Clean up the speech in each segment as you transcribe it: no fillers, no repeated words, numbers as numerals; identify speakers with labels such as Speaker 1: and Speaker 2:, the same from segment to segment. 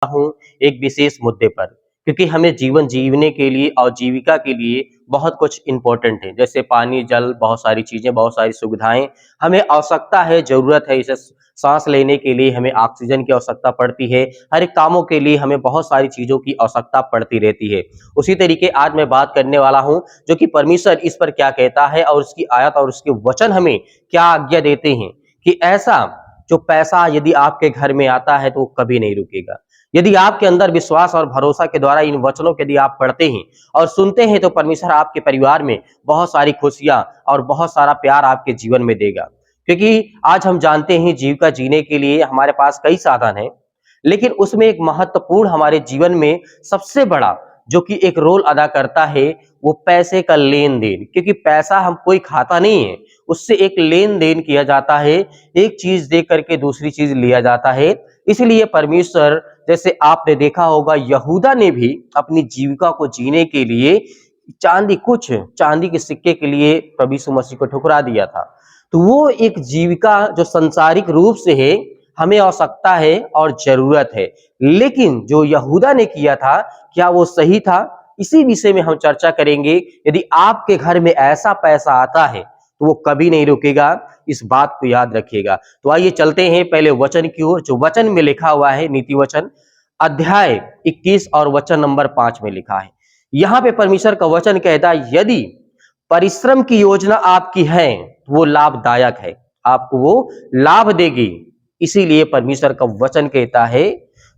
Speaker 1: हूँ एक विशेष मुद्दे पर, क्योंकि हमें जीवन जीने के लिए और जीविका के लिए बहुत कुछ इम्पोर्टेंट है, जैसे पानी, जल, बहुत सारी चीजें, बहुत सारी सुविधाएं हमें आवश्यकता है, जरूरत है। इसे सांस लेने के लिए हमें ऑक्सीजन की आवश्यकता पड़ती है। हर एक कामों के लिए हमें बहुत सारी चीजों की आवश्यकता पड़ती रहती है। उसी तरीके आज मैं बात करने वाला हूं जो कि परमेश्वर इस पर क्या कहता है और उसकी आयत और उसके वचन हमें क्या आज्ञा देते हैं कि ऐसा जो पैसा यदि आपके घर में आता है तो वो कभी नहीं रुकेगा। यदि आपके अंदर विश्वास और भरोसा के द्वारा इन वचनों के यदि आप पढ़ते हैं और सुनते हैं तो परमेश्वर आपके परिवार में बहुत सारी खुशियां और बहुत सारा प्यार आपके जीवन में देगा। क्योंकि आज हम जानते हैं जीविका जीने के लिए हमारे पास कई साधन हैं, लेकिन उसमें एक महत्वपूर्ण हमारे जीवन में सबसे बड़ा जो कि एक रोल अदा करता है वो पैसे का लेन देन। क्योंकि पैसा हम कोई खाता नहीं है, उससे एक लेन देन किया जाता है, एक चीज दे करके दूसरी चीज लिया जाता है। इसलिए परमेश्वर, जैसे आपने देखा होगा, यहूदा ने भी अपनी जीविका को जीने के लिए कुछ चांदी के सिक्के के लिए प्रभु यीशु मसीह को ठुकरा दिया था। तो वो एक जीविका जो सांसारिक रूप से है, हमें आवश्यकता है और जरूरत है, लेकिन जो यहूदा ने किया था क्या वो सही था? इसी विषय में हम चर्चा करेंगे। यदि आपके घर में ऐसा पैसा आता है तो वो कभी नहीं रुकेगा, इस बात को याद रखिएगा। तो आइए चलते हैं पहले वचन की ओर, जो वचन में लिखा हुआ है, नीति वचन अध्याय 21 और वचन नंबर 5 में लिखा है। यहाँ पे परमेश्वर का वचन कहता है, यदि परिश्रम की योजना आपकी है तो वो लाभदायक है, आपको वो लाभ देगी। इसीलिए परमेश्वर का वचन कहता है,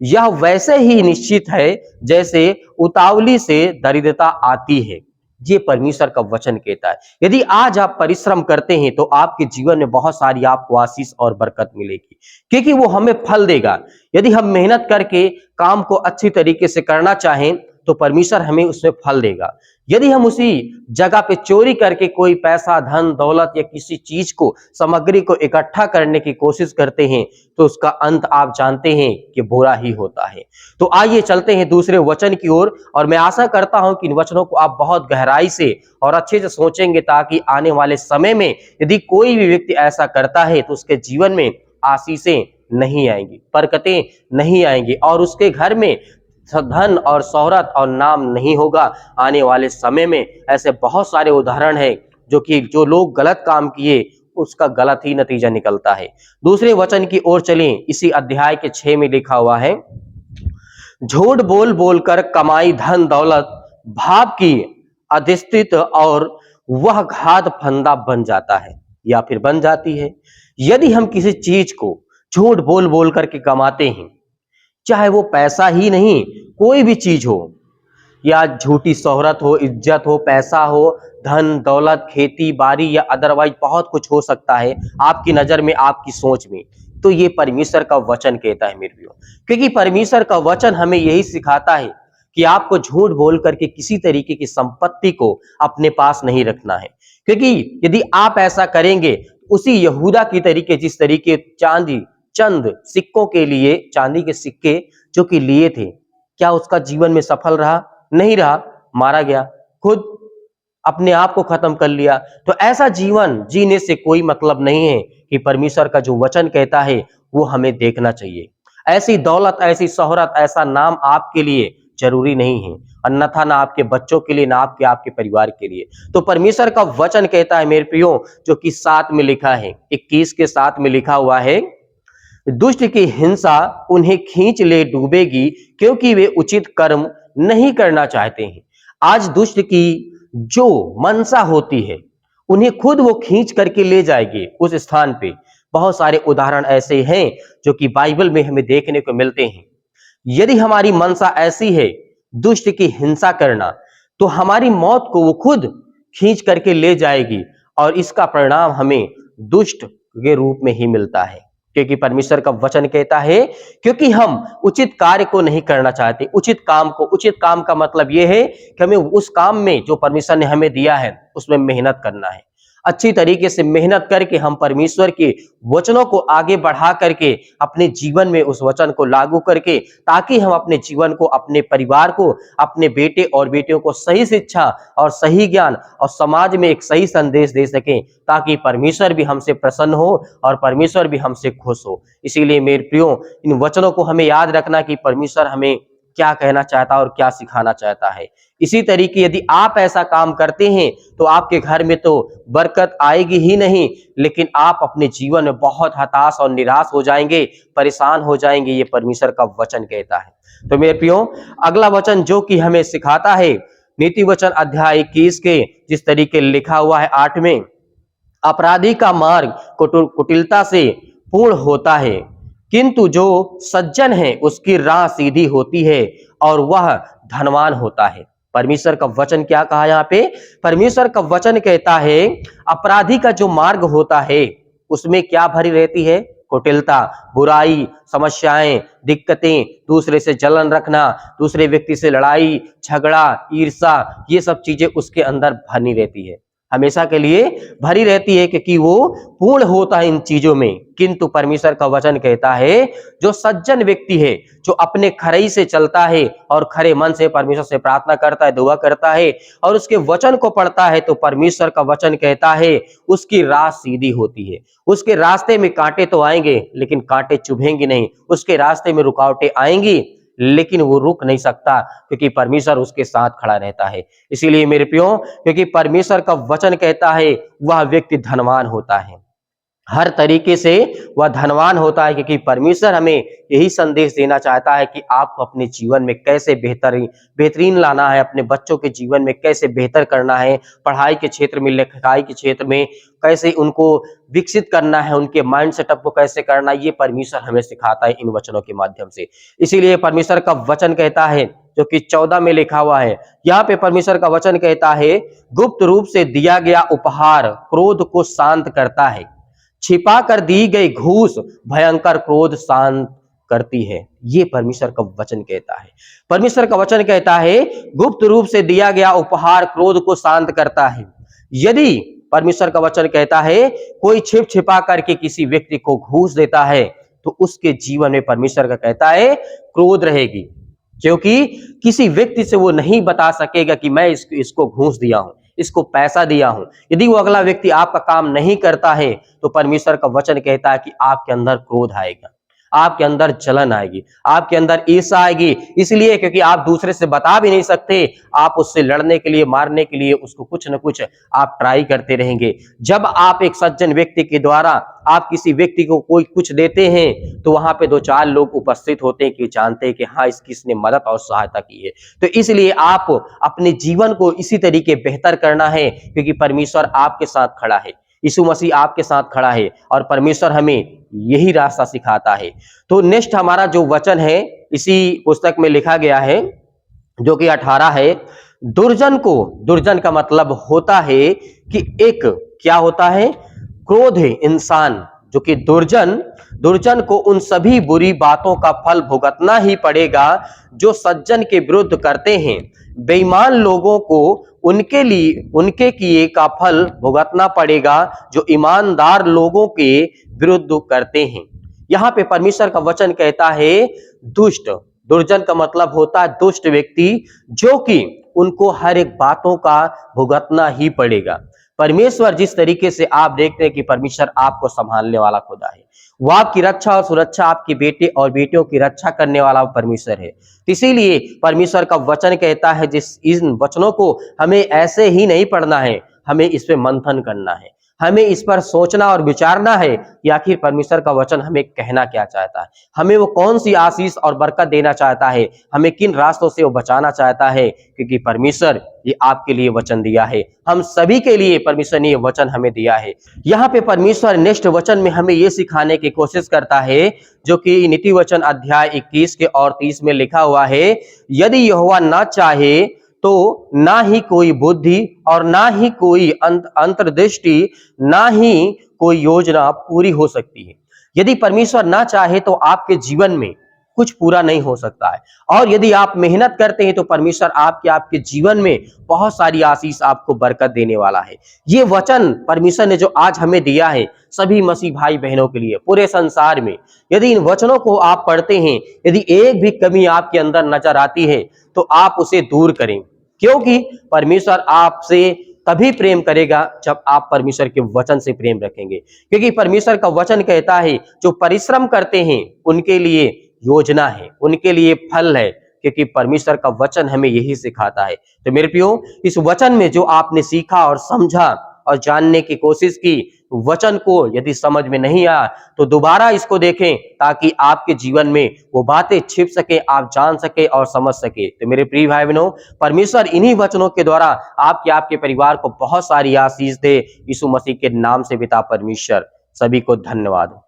Speaker 1: यह वैसे ही निश्चित है जैसे उतावली से दरिद्रता आती है। ये परमेश्वर का वचन कहता है। यदि आज आप परिश्रम करते हैं तो आपके जीवन में बहुत सारी आपको आशीष और बरकत मिलेगी, क्योंकि वो हमें फल देगा। यदि हम मेहनत करके काम को अच्छी तरीके से करना चाहें तो परमेश्वर हमें उसमें फल देगा। यदि हम उसी जगह पे चोरी करके कोई पैसा, धन, दौलत या किसी चीज को, सामग्री को इकट्ठा करने की कोशिश करते हैं तो उसका अंत आप जानते हैं कि बुरा ही होता है। तो आइए चलते हैं दूसरे वचन की ओर, और मैं आशा करता हूं कि इन वचनों को आप बहुत गहराई से और अच्छे से सोचेंगे, ताकि आने वाले समय में यदि कोई भी व्यक्ति ऐसा करता है तो उसके जीवन में आशीषें नहीं आएंगी, बरकतें नहीं आएंगी, और उसके घर में धन और शोहरत और नाम नहीं होगा। आने वाले समय में ऐसे बहुत सारे उदाहरण हैं जो लोग गलत काम किए उसका गलत ही नतीजा निकलता है। दूसरे वचन की ओर चलें। इसी अध्याय के 6 में लिखा हुआ है, झूठ बोल बोलकर कमाई धन दौलत भाव की अधिष्ठित और वह घात फंदा बन जाता है या फिर बन जाती है। यदि हम किसी चीज को झूठ बोल बोल करके कमाते हैं, चाहे वो पैसा ही नहीं, कोई भी चीज हो, या झूठी शोहरत हो, इज्जत हो, पैसा हो, धन दौलत, खेती बाड़ी या अदरवाइज बहुत कुछ हो सकता है आपकी नजर में, आपकी सोच में, तो ये परमेश्वर का वचन कहता है मेरे भाइयों। क्योंकि परमेश्वर का वचन हमें यही सिखाता है कि आपको झूठ बोल करके किसी तरीके की संपत्ति को अपने पास नहीं रखना है। क्योंकि यदि आप ऐसा करेंगे, उसी यहूदा की तरीके, जिस तरीके चंद सिक्कों के लिए, चांदी के सिक्के जो कि लिए थे, क्या उसका जीवन में सफल रहा? नहीं रहा, मारा गया, खुद अपने आप को खत्म कर लिया। तो ऐसा जीवन जीने से कोई मतलब नहीं है कि परमेश्वर का जो वचन कहता है वो हमें देखना चाहिए। ऐसी दौलत, ऐसी शोहरत, ऐसा नाम आपके लिए जरूरी नहीं है, अन्यथा ना आपके बच्चों के लिए, ना आपके परिवार के लिए। तो परमेश्वर का वचन कहता है मेरे प्रियो, जो कि 7 में लिखा है, 21 के 7 में लिखा हुआ है, दुष्ट की हिंसा उन्हें खींच ले डूबेगी, क्योंकि वे उचित कर्म नहीं करना चाहते हैं। आज दुष्ट की जो मनसा होती है, उन्हें खुद वो खींच करके ले जाएगी उस स्थान पे। बहुत सारे उदाहरण ऐसे हैं जो कि बाइबल में हमें देखने को मिलते हैं। यदि हमारी मनसा ऐसी है दुष्ट की हिंसा करना, तो हमारी मौत को वो खुद खींच करके ले जाएगी, और इसका परिणाम हमें दुष्ट के रूप में ही मिलता है। क्योंकि परमेश्वर का वचन कहता है, क्योंकि हम उचित कार्य को नहीं करना चाहते, उचित काम का मतलब यह है कि हमें उस काम में जो परमेश्वर ने हमें दिया है उसमें मेहनत करना है। अच्छी तरीके से मेहनत करके हम परमेश्वर के वचनों को आगे बढ़ा करके अपने जीवन में उस वचन को लागू करके, ताकि हम अपने जीवन को, अपने परिवार को, अपने बेटे और बेटियों को सही शिक्षा और सही ज्ञान और समाज में एक सही संदेश दे सकें, ताकि परमेश्वर भी हमसे प्रसन्न हो और परमेश्वर भी हमसे खुश हो। इसीलिए मेरे प्रियो, इन वचनों को हमें याद रखना कि परमेश्वर हमें क्या कहना चाहता है और क्या सिखाना चाहता है। इसी तरीके यदि आप ऐसा काम करते हैं तो आपके घर में तो बरकत आएगी ही नहीं, लेकिन आप अपने जीवन में बहुत हताश और निराश हो जाएंगे, परेशान हो जाएंगे, ये परमेश्वर का वचन कहता है। तो मेरे प्रियो, अगला वचन जो कि हमें सिखाता है, नीति वचन अध्याय 21 के जिस तरीके लिखा हुआ है 8 में, अपराधी का मार्ग कुटिलता से पूर्ण होता है, किंतु जो सज्जन है उसकी राह सीधी होती है और वह धनवान होता है। परमेश्वर का वचन क्या कहा यहाँ पे? परमेश्वर का वचन कहता है अपराधी का जो मार्ग होता है उसमें क्या भरी रहती है? कुटिलता, बुराई, समस्याएं, दिक्कतें, दूसरे से जलन रखना, दूसरे व्यक्ति से लड़ाई झगड़ा, ईर्ष्या, ये सब चीजें उसके अंदर भरी रहती है, हमेशा के लिए भरी रहती है, क्योंकि वो पूर्ण होता है इन चीजों में। किंतु परमेश्वर का वचन कहता है जो सज्जन व्यक्ति है, जो अपने खरई से चलता है और खरे मन से परमेश्वर से प्रार्थना करता है, दुआ करता है और उसके वचन को पढ़ता है, तो परमेश्वर का वचन कहता है उसकी राह सीधी होती है। उसके रास्ते में कांटे तो आएंगे लेकिन कांटे चुभेंगे नहीं, उसके रास्ते में रुकावटें आएंगी लेकिन वो रुक नहीं सकता, क्योंकि परमेश्वर उसके साथ खड़ा रहता है। इसीलिए मेरे प्रियो, क्योंकि परमेश्वर का वचन कहता है वह व्यक्ति धनवान होता है, हर तरीके से वह धनवान होता है, क्योंकि परमेश्वर हमें यही संदेश देना चाहता है कि आपको अपने जीवन में कैसे बेहतरीन लाना है, अपने बच्चों के जीवन में कैसे बेहतर करना है, पढ़ाई के क्षेत्र में, लिखाई के क्षेत्र में कैसे उनको विकसित करना है, उनके माइंड सेटअप को कैसे करना है, ये परमेश्वर हमें सिखाता है इन वचनों के माध्यम से। इसीलिए परमेश्वर का वचन कहता है, जो कि 14 में लिखा हुआ है, यहाँ पे परमेश्वर का वचन कहता है गुप्त रूप से दिया गया उपहार क्रोध को शांत करता है, छिपा कर दी गई घूस भयंकर क्रोध शांत करती है। ये परमेश्वर का वचन कहता है। परमेश्वर का वचन कहता है गुप्त रूप से दिया गया उपहार क्रोध को शांत करता है। यदि परमेश्वर का वचन कहता है कोई छिप छिपा करके किसी व्यक्ति को घूस देता है, तो उसके जीवन में परमेश्वर का कहता है क्रोध रहेगी, क्योंकि किसी व्यक्ति से वो नहीं बता सकेगा कि मैं इसको घूस दिया हूं, इसको पैसा दिया हूं। यदि वो अगला व्यक्ति आपका काम नहीं करता है, तो परमेश्वर का वचन कहता है कि आपके अंदर क्रोध आएगा, आपके अंदर जलन आएगी, आपके अंदर ईर्ष्या आएगी। इसलिए क्योंकि आप दूसरे से बता भी नहीं सकते, आप उससे लड़ने के लिए, मारने के लिए उसको कुछ न कुछ आप ट्राई करते रहेंगे। जब आप एक सज्जन व्यक्ति के द्वारा आप किसी व्यक्ति को कोई कुछ देते हैं, तो वहां पे 2-4 लोग उपस्थित होते हैं कि जानते हैं कि हाँ इसने मदद और सहायता की है। तो इसलिए आप अपने जीवन को इसी तरीके बेहतर करना है, क्योंकि परमेश्वर आपके साथ खड़ा है, यीशु मसीह आपके साथ खड़ा है और परमेश्वर हमें यही रास्ता सिखाता है। तो नेक्स्ट हमारा जो वचन है इसी पुस्तक में लिखा गया है, जो कि 18 है। दुर्जन का मतलब होता है कि एक क्या होता है? क्रोध है इंसान, जो कि दुर्जन को उन सभी बुरी बातों का फल भुगतना ही पड़ेगा जो सज्जन के विरुद्ध करते हैं। बेईमान लोगों को उनके किए का फल भुगतना पड़ेगा जो ईमानदार लोगों के विरुद्ध करते हैं। यहाँ पे परमेश्वर का वचन कहता है दुर्जन का मतलब होता है दुष्ट व्यक्ति, जो कि उनको हर एक बातों का भुगतना ही पड़ेगा। परमेश्वर जिस तरीके से आप देखते हैं कि परमेश्वर आपको संभालने वाला खुदा है, वो आपकी रक्षा और सुरक्षा, आपके बेटे और बेटियों की रक्षा करने वाला परमेश्वर है। इसीलिए परमेश्वर का वचन कहता है इन वचनों को हमें ऐसे ही नहीं पढ़ना है, हमें इस पे मंथन करना है, हमें इस पर सोचना और विचारना है कि आखिर परमेश्वर का वचन हमें कहना क्या चाहता है, हमें वो कौन सी आशीष और बरकत देना चाहता है, हमें किन रास्तों से वो बचाना चाहता है, क्योंकि परमेश्वर ये आपके लिए वचन दिया है, हम सभी के लिए परमेश्वर ने ये वचन हमें दिया है। यहाँ पे परमेश्वर नेक्स्ट वचन में हमें ये सिखाने की कोशिश करता है, जो कि नीति वचन अध्याय 21 के और 30 में लिखा हुआ है, यदि यहोवा ना चाहे तो ना ही कोई बुद्धि और ना ही कोई अंतर्दृष्टि, ना ही कोई योजना पूरी हो सकती है। यदि परमेश्वर ना चाहे तो आपके जीवन में कुछ पूरा नहीं हो सकता है। और यदि आप मेहनत करते हैं तो परमेश्वर आपके जीवन में बहुत सारी आशीष आपको बरकत देने वाला है। ये वचन परमेश्वर ने जो आज हमें दिया है सभी मसीह भाई बहनों के लिए पूरे संसार में, यदि इन वचनों को आप पढ़ते हैं, यदि एक भी कमी आपके अंदर नजर आती है तो आप उसे दूर करें, क्योंकि परमेश्वर आपसे तभी प्रेम करेगा जब आप परमेश्वर के वचन से प्रेम रखेंगे। क्योंकि परमेश्वर का वचन कहता है जो परिश्रम करते हैं उनके लिए योजना है, उनके लिए फल है, क्योंकि परमेश्वर का वचन हमें यही सिखाता है। तो मेरे प्रियो, इस वचन में जो आपने सीखा और समझा और जानने की कोशिश की, वचन को यदि समझ में नहीं आया तो दोबारा इसको देखें, ताकि आपके जीवन में वो बातें छिप सके, आप जान सके और समझ सके। तो मेरे प्रिय भाई बहनों, परमेश्वर इन्हीं वचनों के द्वारा आपके परिवार को बहुत सारी आशीष दे। यीशु मसीह के नाम से पिता परमेश्वर, सभी को धन्यवाद।